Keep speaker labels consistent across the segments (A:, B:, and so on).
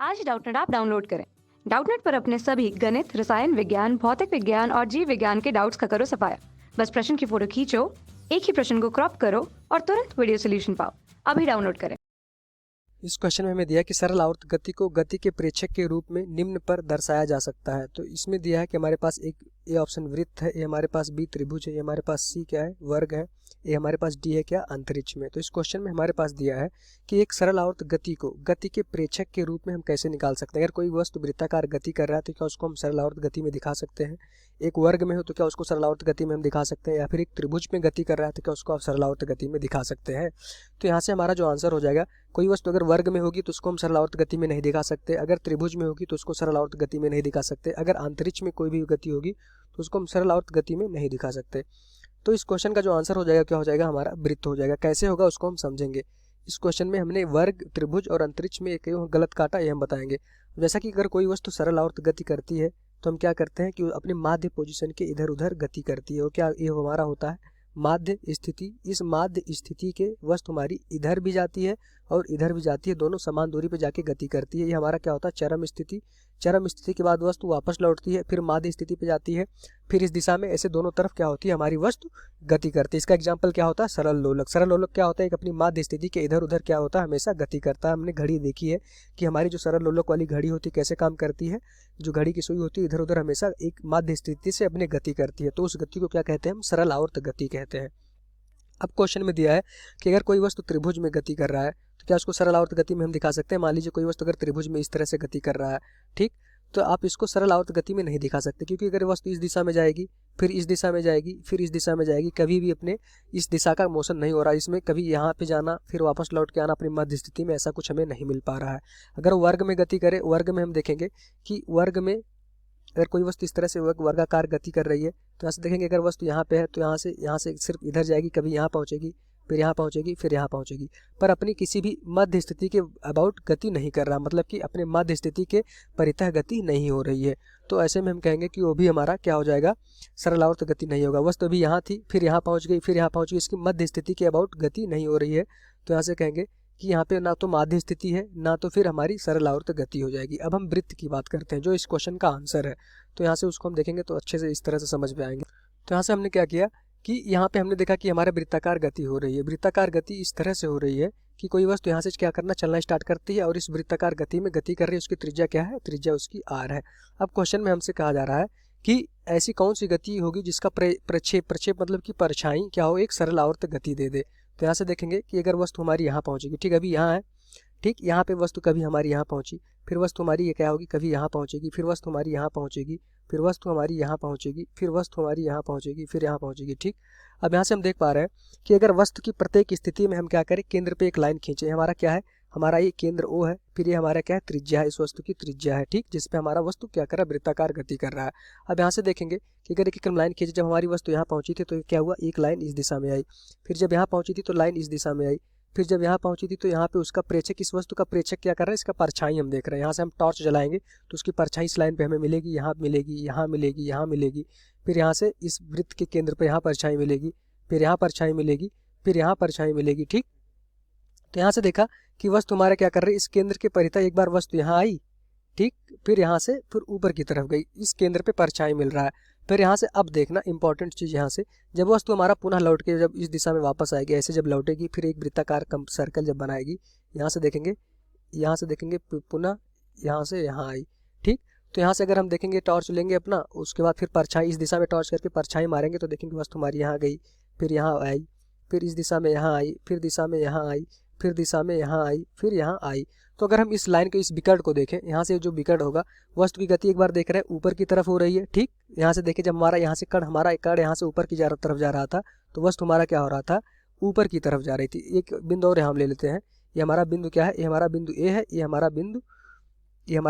A: आज Doubtnut app download करें। Doubtnut पर अपने सभी गणित, रसायन विज्ञान, भौतिक विज्ञान और जीव विज्ञान के डाउट्स का करो सफाया। बस प्रश्न की फोटो खींचो, एक ही प्रश्न को क्रॉप करो और तुरंत वीडियो सोल्यूशन पाओ। अभी डाउनलोड करें।
B: इस क्वेश्चन में हमें दिया कि सरल आवर्त गति को गति के प्रेक्षक के रूप में निम्न पर दर्शाया जा सकता है। तो इसमें दिया है कि हमारे पास एक ए ऑप्शन वृत्त है, ये हमारे पास बी त्रिभुज है, ये हमारे पास सी क्या है वर्ग है, ये हमारे पास डी है क्या अंतरिक्ष में। तो इस क्वेश्चन में हमारे पास दिया है कि एक सरल आवर्त गति को गति के प्रेक्षक के रूप में हम कैसे निकाल सकते हैं। अगर कोई वस्तु वृत्ताकार गति कर रहा है तो क्या उसको हम सरल आवर्त गति में दिखा सकते हैं। एक वर्ग में हो तो क्या उसको सरल आवर्त गति में हम दिखा सकते हैं, या फिर एक त्रिभुज में गति कर रहा है तो क्या उसको आप सरल आवर्त गति में दिखा सकते हैं। तो यहाँ से हमारा जो आंसर हो जाएगा, कोई वस्तु अगर वर्ग में होगी तो उसको हम सरल आवर्त गति में नहीं दिखा सकते, अगर त्रिभुज में होगी तो उसको सरल आवर्त गति में नहीं दिखा सकते, अगर अंतरिक्ष में कोई भी गति होगी तो उसको हम सरल आवर्त गति में नहीं दिखा सकते। तो इस क्वेश्चन का जो आंसर हो जाएगा क्या हो जाएगा, हमारा वृत्त हो जाएगा। कैसे होगा उसको हम समझेंगे। इस क्वेश्चन में हमने वर्ग, त्रिभुज और अंतरिक्ष में एक गलत काटा, ये हम बताएंगे। जैसा कि अगर कोई वस्तु सरल आवर्त गति करती है तो हम क्या करते हैं कि अपने माध्य पोजीशन के इधर उधर गति करती है। और क्या ये हमारा होता है माध्य स्थिति। इस माध्य स्थिति के वस्तु हमारी इधर भी जाती है और इधर भी जाती है, दोनों समान दूरी पे जाके गति करती है। ये हमारा क्या होता है चरम स्थिति। चरम स्थिति के बाद वस्तु वापस लौटती है, फिर माध्य स्थिति पे जाती है, फिर इस दिशा में ऐसे दोनों तरफ क्या होती है हमारी वस्तु गति करती है। इसका एग्जाम्पल क्या होता है सरल लोलक। सरल लोलक क्या होता है, एक अपनी माध्य स्थिति के इधर उधर क्या होता है हमेशा गति करता है। हमने घड़ी देखी है कि हमारी जो सरल लोलक वाली घड़ी होती है कैसे काम करती है, जो घड़ी की सुई होती है इधर उधर हमेशा एक माध्य स्थिति से अपनी गति करती है। तो उस गति को क्या कहते हैं हम सरल आवर्त गति कहते हैं। अब क्वेश्चन में दिया है कि अगर कोई वस्तु त्रिभुज में गति कर रहा है तो क्या उसको सरल आवर्त गति में हम दिखा सकते हैं। मान लीजिए कोई वस्तु अगर त्रिभुज में इस तरह से गति कर रहा है, ठीक, तो आप इसको सरल आवर्त गति में नहीं दिखा सकते, क्योंकि अगर वस्तु इस दिशा में जाएगी, फिर इस दिशा में जाएगी, फिर इस दिशा में जाएगी, कभी भी अपने इस दिशा का मोशन नहीं हो रहा। इसमें कभी यहाँ पे जाना फिर वापस लौट के आना अपनी मध्य स्थिति में, ऐसा कुछ हमें नहीं मिल पा रहा है। अगर वर्ग में गति करे, वर्ग में हम देखेंगे कि वर्ग में अगर कोई वस्तु इस तरह से वर्गाकार गति कर रही है तो यहाँ से देखेंगे अगर वस्तु यहाँ पे है तो यहाँ से सिर्फ इधर जाएगी, कभी यहाँ पहुँचेगी, फिर यहाँ पहुँचेगी, फिर यहाँ पहुँचेगी, पर अपनी किसी भी मध्य स्थिति के अबाउट गति नहीं कर रहा, मतलब कि अपने मध्य स्थिति के परितः गति नहीं हो रही है। तो ऐसे में हम कहेंगे कि वो भी हमारा क्या हो जाएगा सरल आवर्त गति नहीं होगा। वस्तु अभी यहाँ थी, फिर यहाँ पहुँच गई, फिर यहाँ पहुँच गई, इसकी मध्य स्थिति के अबाउट गति नहीं हो रही है। तो यहाँ से कहेंगे कि यहाँ पे ना तो माध्य स्थिति है, ना तो फिर हमारी सरल आवर्त गति हो जाएगी। अब हम वृत्त की बात करते हैं जो इस क्वेश्चन का आंसर है। तो यहाँ से उसको हम देखेंगे तो अच्छे से इस तरह से समझ में आएंगे। तो यहाँ से हमने क्या किया कि यहाँ पे हमने देखा कि हमारे वृत्ताकार गति हो रही है। वृत्ताकार गति इस तरह से हो रही है कि कोई वस्तु यहाँ से क्या करना चलना स्टार्ट करती है और इस वृत्ताकार गति में गति कर रही है। उसकी त्रिज्या क्या है, त्रिज्या उसकी आर है। अब क्वेश्चन में हमसे कहा जा रहा है कि ऐसी कौन सी गति होगी जिसका प्रक्षेप मतलब कि परछाई क्या हो एक सरल आवर्त गति दे दे। तो यहाँ से देखेंगे कि अगर वस्तु हमारी यहाँ पहुँचेगी, ठीक, अभी यहाँ है, ठीक, यहाँ पे वस्तु कभी हमारी यहाँ पहुँची, फिर वस्तु हमारी ये क्या होगी कभी यहाँ पहुँचेगी, फिर वस्तु हमारी यहाँ पहुँचेगी, फिर वस्तु हमारी यहाँ पहुँचेगी, फिर वस्तु हमारी यहाँ पहुँचेगी, फिर यहाँ पहुँचेगी, ठीक। अब यहाँ से हम देख पा रहे हैं कि अगर वस्तु की प्रत्येक स्थिति में हम क्या करें केंद्र पे एक लाइन खींचे। हमारा क्या है, हमारा ये केंद्र O है, फिर ये हमारा क्या है त्रिज्या है, इस वस्तु की त्रिज्या है, ठीक, जिसपे हमारा वस्तु क्या कर रहा है वृत्ताकार गति कर रहा है। अब यहाँ से देखेंगे कि अगर एक लाइन खींचे, जब हमारी वस्तु यहाँ पहुँची थी तो क्या हुआ एक लाइन इस दिशा में आई, फिर जब यहाँ पहुँची थी तो लाइन इस दिशा में आई, फिर जब यहाँ पहुँची थी तो यहाँ पे उसका प्रेक्षक, इस वस्तु का प्रेक्षक क्या कर रहा है इसका परछाई हम देख रहे हैं। यहाँ से हम टॉर्च जलाएंगे तो उसकी परछाई इस लाइन पे हमें मिलेगी, यहाँ मिलेगी, यहाँ मिलेगी, यहाँ मिलेगी, फिर यहाँ से इस वृत्त के केंद्र पे यहाँ परछाई मिलेगी, फिर यहाँ परछाई मिलेगी, फिर यहाँ परछाई मिलेगी, ठीक। तो यहाँ से देखा कि वस्तु हमारा क्या कर रही है इस केंद्र के परितः एक बार वस्तु यहाँ आई, ठीक, फिर यहाँ से फिर ऊपर की तरफ गई, इस केंद्र पे परछाई मिल रहा है। फिर यहाँ से अब देखना इंपॉर्टेंट चीज़, यहाँ से जब वस्तु हमारा पुनः लौट के जब इस दिशा में वापस आएगी, ऐसे जब लौटेगी फिर एक वृत्ताकार सर्कल जब बनाएगी, यहाँ से देखेंगे पुनः यहाँ से यहाँ आई, ठीक। तो यहाँ से अगर हम देखेंगे टॉर्च लेंगे अपना, उसके बाद फिर परछाई इस दिशा में टॉर्च करके परछाई मारेंगे तो देखेंगे वस्तु हमारी यहाँ गई, फिर यहाँ आई, फिर इस दिशा में यहाँ आई, फिर दिशा में यहाँ आई, फिर दिशा में यहाँ आई, फिर यहाँ आई। तो अगर हम इस लाइन को इस विकर्ण को देखें, यहाँ से जो विकर्ण होगा वस्तु की गति एक बार देख रहे हैं ऊपर की तरफ हो रही है, ठीक। यहाँ से देखें जब हमारा यहाँ से हमारा कण यहाँ से ऊपर की तरफ जा रहा था तो वस्तु हमारा क्या हो रहा था ऊपर की तरफ जा रही थी। एक बिंदु और हम ले लेते हैं, ये हमारा बिंदु क्या है, ये हमारा बिंदु ए है, ये हमारा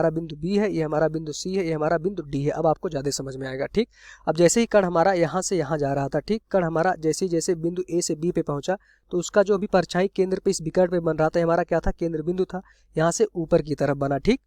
B: बिंदु बी है, ये हमारा बिंदु सी है, ये हमारा बिंदु डी है। अब आपको ज़्यादा समझ में आएगा, ठीक। अब जैसे ही कण हमारा यहाँ से यहाँ जा रहा था, ठीक, कण हमारा जैसे जैसे बिंदु ए से बी पे पहुँचा तो उसका जो भी परछाई केंद्र पे इस विकर्ण पे बन रहा था हमारा क्या था केंद्र बिंदु था, यहाँ से ऊपर की तरफ बना, ठीक।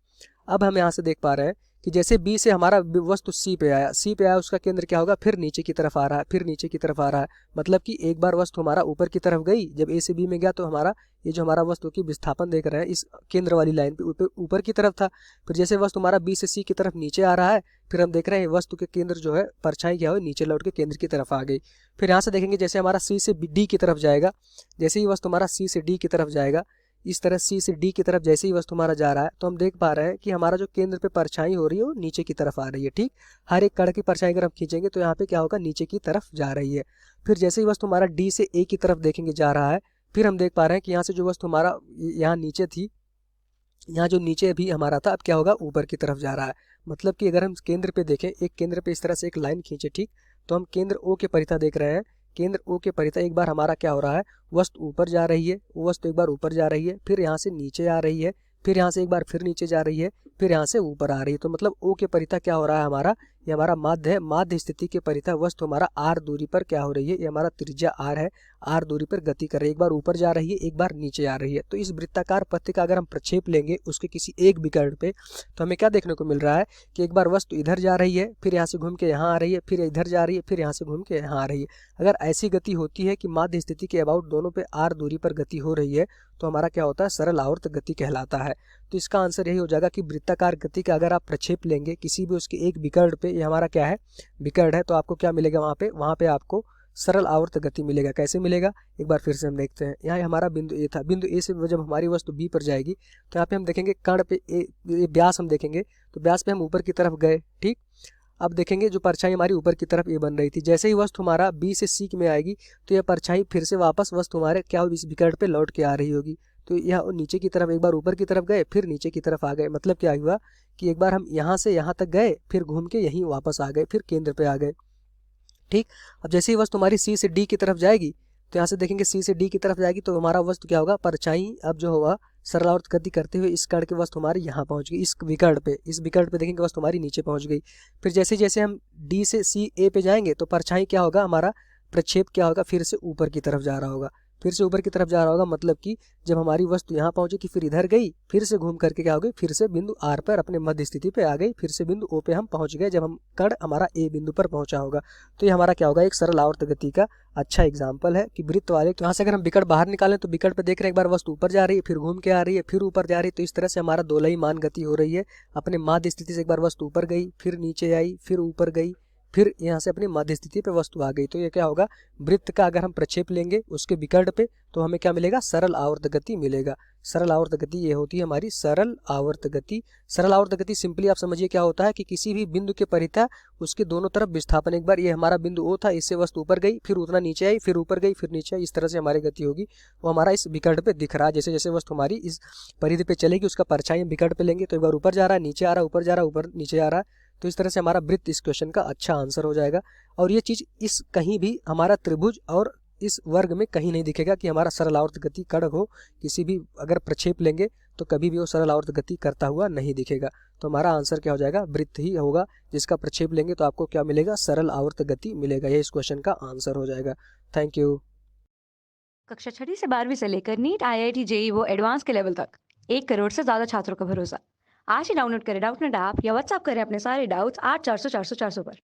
B: अब हम यहाँ से देख पा रहे हैं कि जैसे बी से हमारा वस्तु सी पे आया, सी पे आया, उसका केंद्र क्या होगा, फिर नीचे की तरफ आ रहा है, फिर नीचे की तरफ आ रहा है। मतलब कि एक बार वस्तु हमारा ऊपर की तरफ गई, जब ए से बी में गया तो हमारा ये जो हमारा वस्तु की विस्थापन देख रहे हैं इस केंद्र वाली लाइन पे ऊपर की तरफ था। फिर जैसे वस्तु हमारा बी से सी की तरफ नीचे आ रहा है, फिर हम देख रहे हैं वस्तु के केंद्र जो है परछाई क्या हो नीचे लौट के केंद्र की तरफ आ गई। फिर यहाँ से देखेंगे जैसे हमारा सी से डी की तरफ जाएगा, जैसे ही वस्तु हमारा सी से डी की तरफ जाएगा, इस तरह सी से डी की तरफ जैसे ही वस्तु हमारा जा रहा है तो हम देख पा रहे हैं कि हमारा जो केंद्र पे परछाई हो रही है वो नीचे की तरफ आ रही है। ठीक, हर एक कण की परछाई अगर हम खींचेंगे तो यहाँ पे क्या होगा, नीचे की तरफ जा रही है। फिर जैसे ही वस्तु हमारा डी से ए की तरफ देखेंगे जा रहा है, फिर हम देख पा रहे हैं कि यहाँ से जो वस्तु हमारा यहाँ नीचे थी, यहाँ जो नीचे भी हमारा था अब क्या होगा, ऊपर की तरफ जा रहा है। मतलब कि अगर हम केंद्र पे देखें, एक केंद्र पे इस तरह से एक लाइन खींचे, ठीक, तो हम केंद्र ओ के परितः देख रहे हैं। केंद्र ओ के परितः एक बार हमारा क्या हो रहा है, वस्तु ऊपर जा रही है, वो वस्तु एक बार ऊपर जा रही है, फिर यहाँ से नीचे आ रही है, फिर यहाँ से एक बार फिर नीचे जा रही है, फिर यहाँ से ऊपर आ रही है। तो मतलब ओ के परितः क्या हो रहा है हमारा, ये हमारा माध्य है। माध्य स्थिति के परितः वस्तु हमारा आर दूरी पर क्या हो रही है, ये हमारा त्रिज्या आर है, आर दूरी पर गति कर रही है, एक बार ऊपर जा रही है, एक बार नीचे आ रही है। तो इस वृत्ताकार पथ का अगर हम प्रक्षेप लेंगे उसके किसी एक विकर्ण पे, तो हमें क्या देखने को मिल रहा है कि एक बार वस्तु इधर जा रही है, फिर यहाँ से घूम के यहाँ आ रही है, फिर इधर जा रही है, फिर यहाँ से घूम के यहाँ आ रही है। अगर ऐसी गति होती है कि माध्य स्थिति के अबाउट दोनों पे आर दूरी पर गति हो रही है तो हमारा क्या होता है, सरल आवर्त गति कहलाता है। तो इसका आंसर यही हो जाएगा कि वृत्ताकार गति का अगर आप प्रक्षेप लेंगे किसी भी उसके एक विकर्ण पे, ये हमारा क्या है, विकर्ण है, तो आपको क्या मिलेगा वहाँ पे आपको सरल आवर्त गति मिलेगा। कैसे मिलेगा, एक बार फिर से हम देखते हैं। यहाँ हमारा बिंदु ए था, बिंदु ए से जब हमारी वस्तु बी पर जाएगी तो यहाँ पे हम देखेंगे कर्ण पे ए व्यास हम देखेंगे, तो व्यास पे हम ऊपर की तरफ गए। ठीक, अब देखेंगे जो परछाई हमारी ऊपर की तरफ ये बन रही थी, जैसे ही वस्तु हमारा बी से सी में आएगी तो यह परछाई फिर से वापस वस्तु हमारे क्या होगी, इस विकर्ण पे लौट के आ रही होगी। तो यह नीचे की तरफ एक बार ऊपर की तरफ गए, फिर नीचे की तरफ आ गए। मतलब क्या हुआ कि एक बार हम यहाँ से यहाँ तक गए, फिर घूम के यहीं वापस आ गए, फिर केंद्र पे आ गए। ठीक, अब जैसे ही वस्तु हमारी सी से डी की तरफ जाएगी तो यहाँ से देखेंगे सी से डी की तरफ जाएगी तो हमारा वस्तु क्या होगा, परछाई अब जो होगा सरलावर्त गति करते हुए इस कण की वस्तु हमारी यहाँ पहुँच गई, इस विकर्ण पे देखेंगे वस्तु हमारी नीचे पहुँच गई। फिर जैसे जैसे हम डी से सी ए पे जाएंगे तो परछाई क्या होगा, हमारा प्रक्षेप क्या होगा, फिर से ऊपर की तरफ जा रहा होगा, फिर से ऊपर की तरफ जा रहा होगा। मतलब कि जब हमारी वस्तु यहाँ पहुंची फिर इधर गई, फिर से घूम करके क्या हो गई, फिर से बिंदु आर पर अपने मध्य स्थिति पे आ गई, फिर से बिंदु ओ पे हम पहुंच गए जब हम कण हमारा ए बिंदु पर पहुंचा होगा। तो ये हमारा क्या होगा, एक सरल आवर्त गति का अच्छा एग्जाम्पल है कि वृत्त वाले। तो यहाँ से अगर हम विकर्ण बाहर निकालें तो विकर्ण पे देख रहे हैं एक बार वस्तु ऊपर जा रही है, फिर घूम के आ रही है, फिर ऊपर जा रही है। तो इस तरह से हमारा दोलई मान गति हो रही है। अपने माध्य स्थिति से एक बार वस्तु ऊपर गई, फिर नीचे आई, फिर ऊपर गई, फिर यहाँ से अपनी मध्य स्थिति पे वस्तु आ गई। तो ये क्या होगा, वृत्त का अगर हम प्रक्षेप लेंगे उसके विकर्ण पे तो हमें क्या मिलेगा, सरल आवर्त गति मिलेगा। सरल आवर्त गति ये होती है हमारी सरल आवर्त गति। सरल आवर्त गति सिंपली आप समझिए क्या होता है कि किसी भी बिंदु के परितः उसके दोनों तरफ विस्थापन, एक बार ये हमारा बिंदु ओ था, इससे वस्तु ऊपर गई, फिर उतना नीचे आई, फिर ऊपर गई, फिर नीचे आई, इस तरह से हमारी गति होगी। वो हमारा इस विकर्ण पे दिख रहा है। जैसे जैसे वस्तु हमारी इस परिधि पे चलेगी उसका परछाई हम विकर्ण पे लेंगे तो एक बार ऊपर जा रहा है, नीचे आ रहा है, ऊपर जा रहा है, ऊपर नीचे आ रहा है। तो इस तरह से हमारा वृत्त इस क्वेश्चन का अच्छा आंसर हो जाएगा। और ये चीज इस कहीं भी हमारा त्रिभुज और इस वर्ग में कहीं नहीं दिखेगा कि हमारा सरल आवर्त गति कण हो, किसी भी अगर प्रक्षेप लेंगे तो कभी भी वो सरल आवर्त गति करता हुआ नहीं दिखेगा। तो हमारा आंसर क्या हो जाएगा, वृत्त ही होगा, जिसका प्रक्षेप लेंगे तो आपको क्या मिलेगा, सरल आवर्त गति मिलेगा। ये इस क्वेश्चन का आंसर हो जाएगा। Thank you.
A: कक्षा 6वीं से 12वीं से लेकर नीट, IIT, JEE वो एडवांस के लेवल तक 1 करोड़ से ज्यादा छात्रों का भरोसा। आज ही डाउनलोड करें डाउटनेट ऐप या व्हाट्सएप करें अपने सारे डाउट्स 8400 400 400 पर।